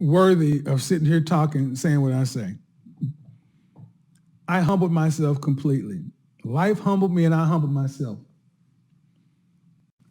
worthy of sitting here talking, saying what I say. I humbled myself completely. Life humbled me and I humbled myself.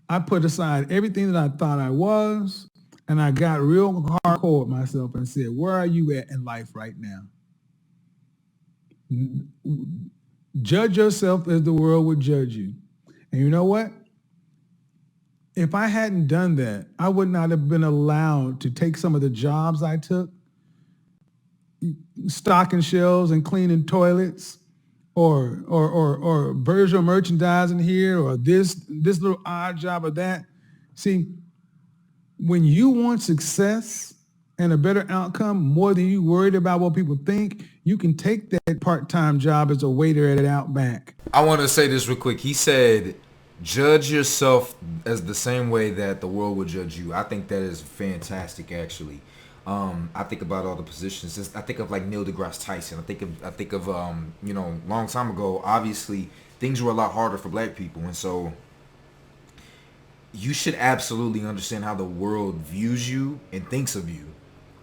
I put aside everything that I thought I was and I got real hardcore with myself and said, where are you at in life right now? Judge yourself as the world would judge you. And you know what? If I hadn't done that, I would not have been allowed to take some of the jobs I took, stocking shelves and cleaning toilets, or virtual merchandising here, or this little odd job or that. See, when you want success and a better outcome more than you worried about what people think, you can take that part-time job as a waiter at Outback. I want to say this real quick. He said, judge yourself as the same way that the world would judge you. I think that is fantastic, actually. I think about all the positions. I think of like Neil deGrasse Tyson. I think of long time ago, obviously things were a lot harder for black people. And so you should absolutely understand how the world views you and thinks of you.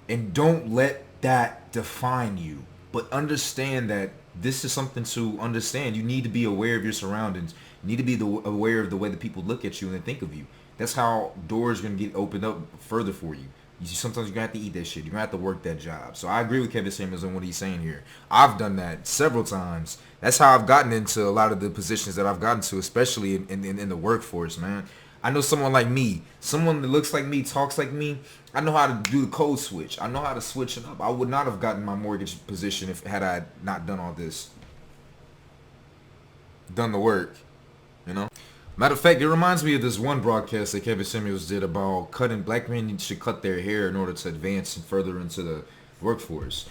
And don't let that define you. But understand that this is something to understand. You need to be aware of your surroundings. You need to be aware of the way that people look at you and think of you. That's how doors are going to get opened up further for you. Sometimes you're going to have to eat that shit. You're going to have to work that job. So I agree with Kevin Samuels on what he's saying here. I've done that several times. That's how I've gotten into a lot of the positions that I've gotten to, especially in the workforce, man. I know someone like me, someone that looks like me, talks like me. I know how to do the code switch. I know how to switch it up. I would not have gotten my mortgage position had I not done all this. Done the work, you know? Matter of fact, it reminds me of this one broadcast that Kevin Samuels did about black men should cut their hair in order to advance and further into the workforce.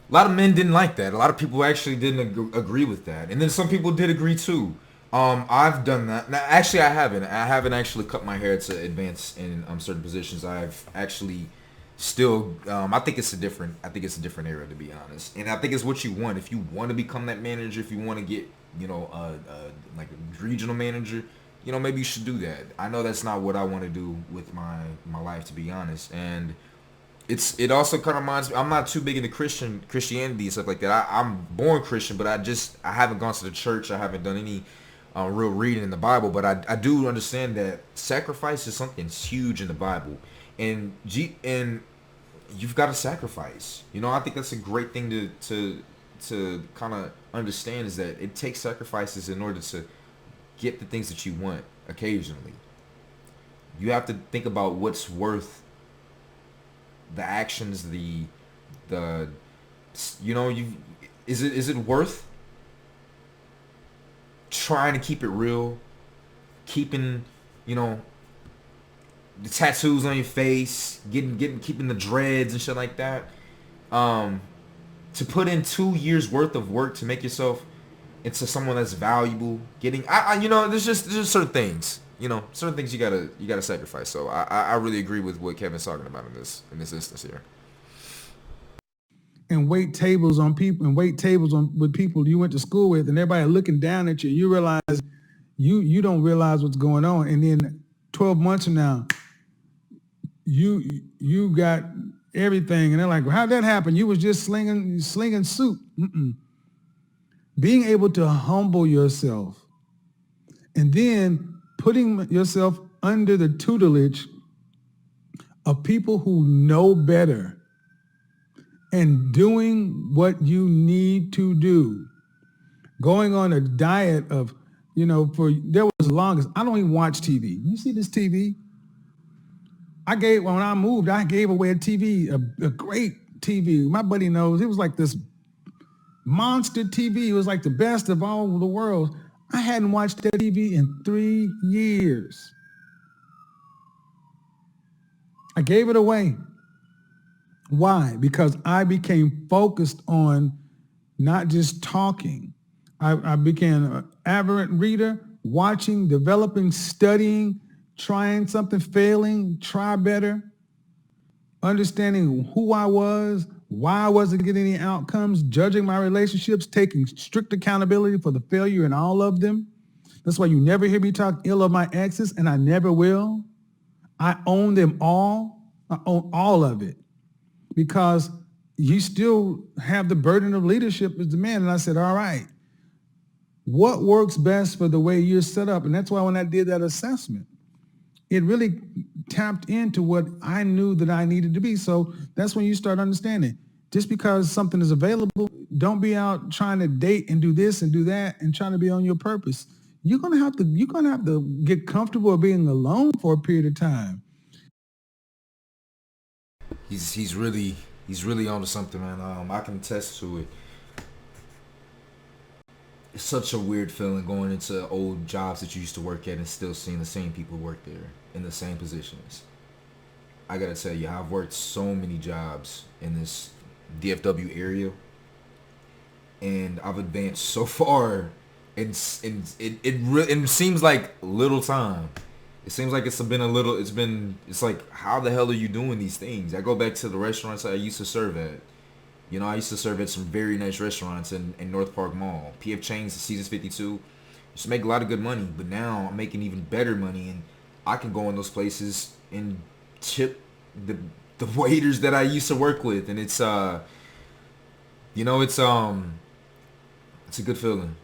A lot of men didn't like that. A lot of people actually didn't agree with that. And then some people did agree too. I've done that. Now, actually, I haven't. I haven't actually cut my hair to advance in certain positions. I've actually still. I think it's a different era, to be honest. And I think it's what you want. If you want to become that manager, if you want to get, like a regional manager, maybe you should do that. I know that's not what I want to do with my life, to be honest. And it also kind of reminds me. I'm not too big into Christianity and stuff like that. I'm born Christian, but I haven't gone to the church. I haven't done any real reading in the Bible, but I do understand that sacrifice is something huge in the Bible, and you've got to sacrifice. I think that's a great thing to kind of understand, is that it takes sacrifices in order to get the things that you want. Occasionally, you have to think about what's worth the actions, is it worth trying to keep it real, keeping, the tattoos on your face, keeping the dreads and shit like that, to put in 2 years worth of work to make yourself into someone that's valuable, there's just certain things, certain things you gotta sacrifice. So I really agree with what Kevin's talking about in this instance here. And wait tables with people you went to school with, and everybody looking down at you. You realize you don't realize what's going on, and then 12 months from now, you got everything, and they're like, well, how'd that happen? You was just slinging soup. Being able to humble yourself, and then putting yourself under the tutelage of people who know better, and doing what you need to do. Going on a diet of, there was the longest. I don't even watch TV. You see this TV? When I moved, I gave away a TV, a great TV. My buddy knows. It was like this monster TV. It was like the best of all the world. I hadn't watched that TV in 3 years. I gave it away. Why? Because I became focused on not just talking. I became an aberrant reader, watching, developing, studying, trying something, failing, try better, understanding who I was, why I wasn't getting any outcomes, judging my relationships, taking strict accountability for the failure in all of them. That's why you never hear me talk ill of my exes, and I never will. I own them all. I own all of it. because you still have the burden of leadership as the man. And I said, all right, what works best for the way you're set up? And that's why when I did that assessment, it really tapped into what I knew that I needed to be. So that's when you start understanding. Just because something is available, don't be out trying to date and do this and do that and trying to be on your purpose. You're gonna have to get comfortable being alone for a period of time. He's really onto something, man. I can attest to it. It's such a weird feeling going into old jobs that you used to work at and still seeing the same people work there in the same positions. I gotta tell you, I've worked so many jobs in this DFW area, and I've advanced so far. It seems like little time. It seems like it's like, how the hell are you doing these things? I go back to the restaurants I used to serve at. You know, I used to serve at some very nice restaurants in North Park Mall. PF Chang's, Seasons 52. Used to make a lot of good money, but now I'm making even better money, and I can go in those places and tip the waiters that I used to work with, and it's you know, it's a good feeling.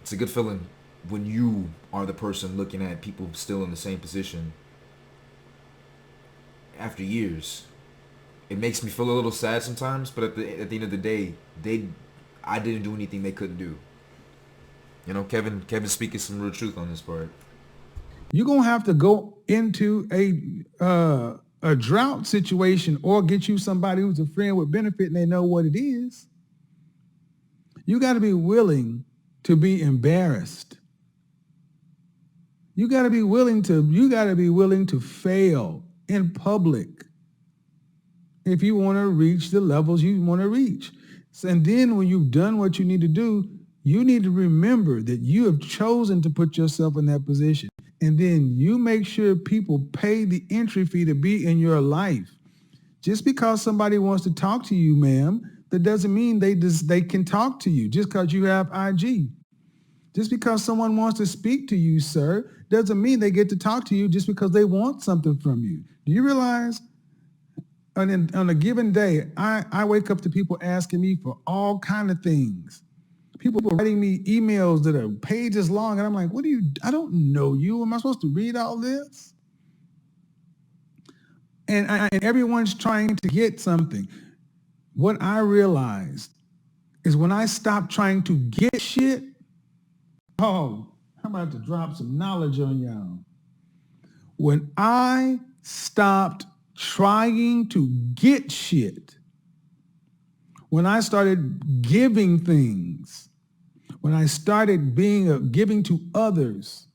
It's a good feeling when you are the person looking at people still in the same position after years. It makes me feel a little sad sometimes, but at the end of the day, I didn't do anything they couldn't do. You know, Kevin's speaking some real truth on this part. You're gonna have to go into a drought situation or get you somebody who's a friend with benefit and they know what it is. You got to be willing to be embarrassed. You got to be willing to fail in public if you want to reach the levels you want to reach. And then when you've done what you need to do, you need to remember that you have chosen to put yourself in that position. And then you make sure people pay the entry fee to be in your life. Just because somebody wants to talk to you, ma'am, that doesn't mean they can talk to you just because you have IG. Just because someone wants to speak to you, sir, doesn't mean they get to talk to you just because they want something from you. Do you realize on a given day, I wake up to people asking me for all kind of things. People are writing me emails that are pages long, and I'm like, I don't know you. Am I supposed to read all this? And everyone's trying to get something. What I realized is when I stopped trying to get shit, oh, I'm about to drop some knowledge on y'all. When I stopped trying to get shit, when I started giving things, when I started giving to others,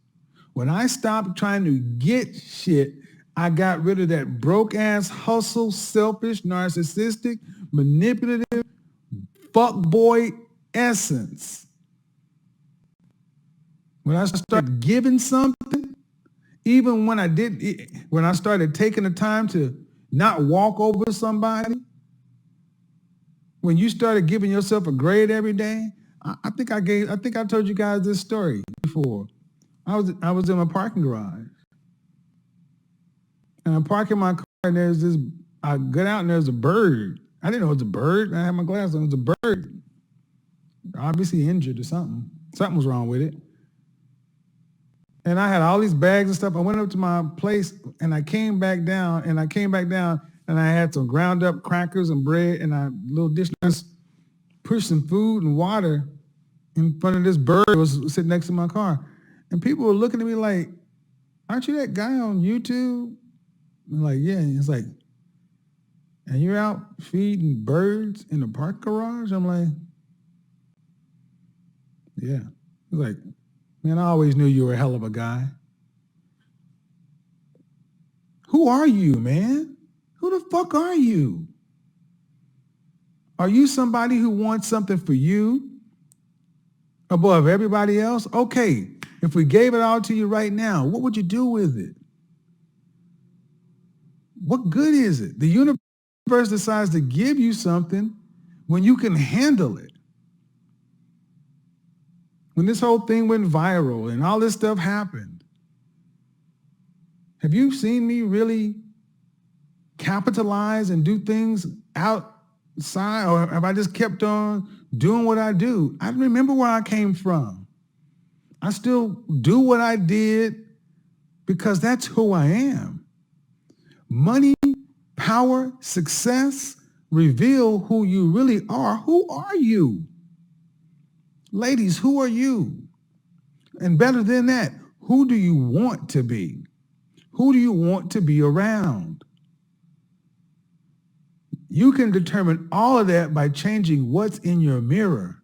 when I stopped trying to get shit, I got rid of that broke ass hustle, selfish, narcissistic, manipulative, fuckboy essence. When I started giving something, even when I started taking the time to not walk over somebody, when you started giving yourself a grade every day, I think I told you guys this story before. I was in my parking garage, and I'm parking my car, and I get out and there's a bird. I didn't know it was a bird. I had my glasses on. It was a bird, obviously injured or something. Something was wrong with it. And I had all these bags and stuff. I went up to my place and I came back down and I had some ground up crackers and bread and a little dish. Pushed some food and water in front of this bird that was sitting next to my car. And people were looking at me like, aren't you that guy on YouTube? I'm like, yeah. And it's like, and you're out feeding birds in the park garage? I'm like, yeah. He's like, man, I always knew you were a hell of a guy. Who are you, man? Who the fuck are you? Are you somebody who wants something for you above everybody else? Okay, if we gave it all to you right now, what would you do with it? What good is it? The universe decides to give you something when you can handle it. When this whole thing went viral and all this stuff happened, have you seen me really capitalize and do things outside, or if I just kept on doing what I do? I remember where I came from. I still do what I did because that's who I am. Money, power, success reveal who you really are. Who are you? Ladies, who are you? And better than that, who do you want to be? Who do you want to be around? You can determine all of that by changing what's in your mirror.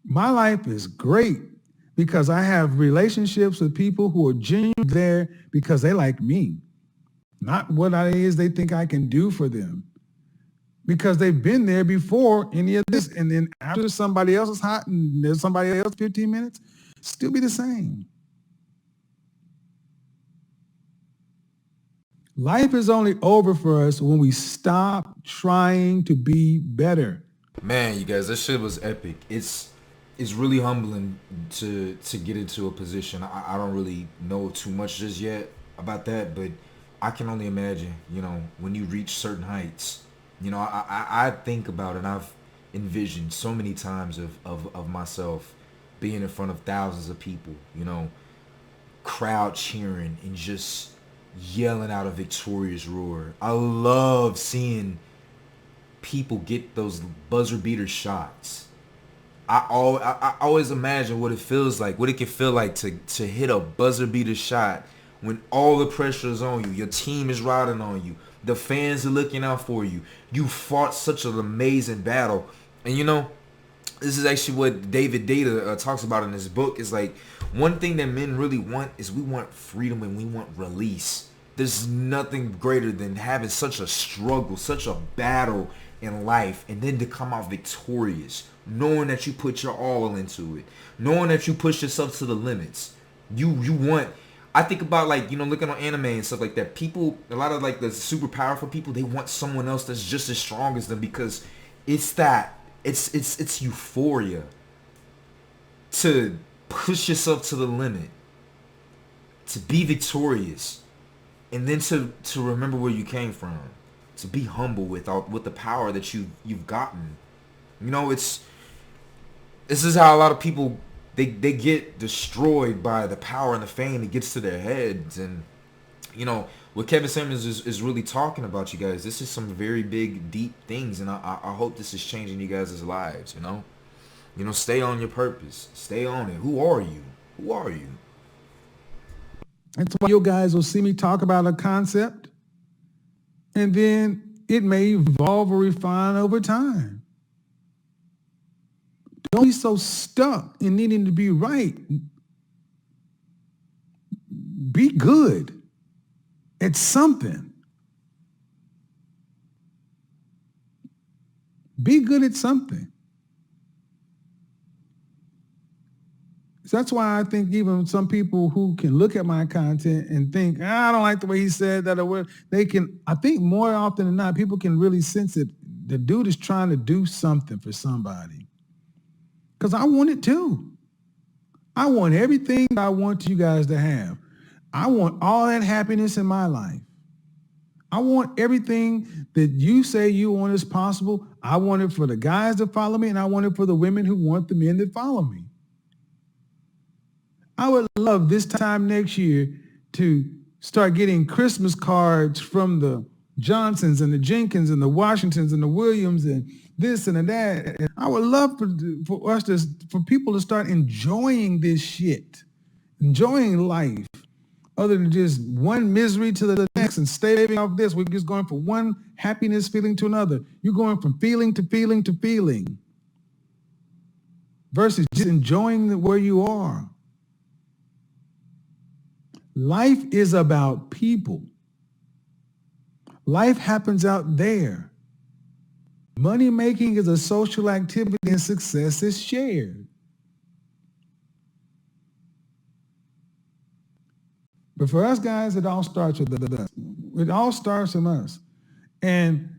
My life is great because I have relationships with people who are genuinely there because they like me, not what it is they think I can do for them. Because they've been there before any of this. And then after somebody else is hot and there's somebody else 15 minutes, still be the same. Life is only over for us when we stop trying to be better. Man, you guys, this shit was epic. It's really humbling to get into a position. I don't really know too much just yet about that, but I can only imagine, when you reach certain heights. I think about it, and I've envisioned so many times of myself being in front of thousands of people, crowd cheering and just yelling out a victorious roar. I love seeing people get those buzzer beater shots. I always imagine what it feels like, what it can feel like to hit a buzzer beater shot when all the pressure is on you. Your team is riding on you. The fans are looking out for you. You fought such an amazing battle. And this is actually what David Data talks about in his book. Is like, one thing that men really want is we want freedom and we want release. There's nothing greater than having such a struggle, such a battle in life, and then to come out victorious, knowing that you put your all into it, knowing that you push yourself to the limits. You want... I think about, like, looking on anime and stuff like that. People, a lot of, like, the super powerful people, they want someone else that's just as strong as them because it's euphoria to push yourself to the limit, to be victorious, and then to remember where you came from, to be humble with the power that you've gotten. This is how a lot of people, they get destroyed by the power and the fame. It gets to their heads. And what Kevin Samuels is really talking about, you guys, this is some very big, deep things, and I hope this is changing you guys' lives. Stay on your purpose, stay on it. Who are you? That's why you guys will see me talk about a concept, and then it may evolve or refine over time. Don't be so stuck in needing to be right. Be good at something. Be good at something. So that's why I think even some people who can look at my content and think, I don't like the way he said that, or they can, I think more often than not, people can really sense it. The dude is trying to do something for somebody. Because I want it too. I want everything I want you guys to have. I want all that happiness in my life. I want everything that you say you want is possible. I want it for the guys that follow me, and I want it for the women who want the men that follow me. I would love this time next year to start getting Christmas cards from the Johnsons and the Jenkins and the Washingtons and the Williams and this and that. And I would love for people to start enjoying this shit, enjoying life, other than just one misery to the next and staving off this. We're just going from one happiness feeling to another. You're going from feeling to feeling to feeling versus just enjoying where you are. Life is about people. Life happens out there. Money making is a social activity and success is shared. But for us guys, it all starts with us. It all starts from us. And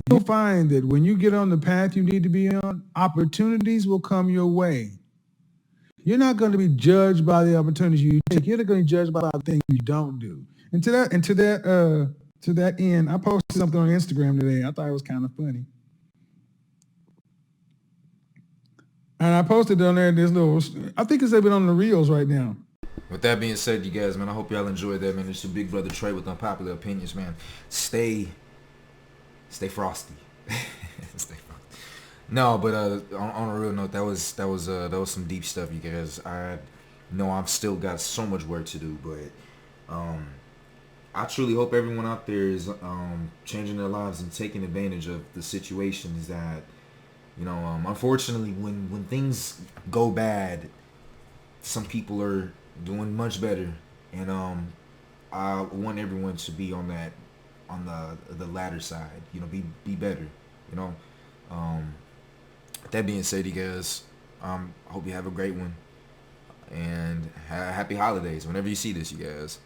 you'll find that when you get on the path you need to be on, opportunities will come your way. You're not going to be judged by the opportunities you take. You're going to be judged by the things you don't do. And to that end, I posted something on Instagram today. I thought it was kind of funny. And I posted on there this little, I think it's even on the reels right now. With that being said, you guys, man, I hope y'all enjoyed that, man. It's your big brother Trey with Unpopular Opinions, man. Stay frosty. Stay frosty. No, but on a real note, that was some deep stuff, you guys. I know I've still got so much work to do, but I truly hope everyone out there is changing their lives and taking advantage of the situations that, unfortunately, when things go bad, some people are doing much better, and I want everyone to be on the latter side. Be better. You know. That being said, you guys, I hope you have a great one, and happy holidays whenever you see this, you guys.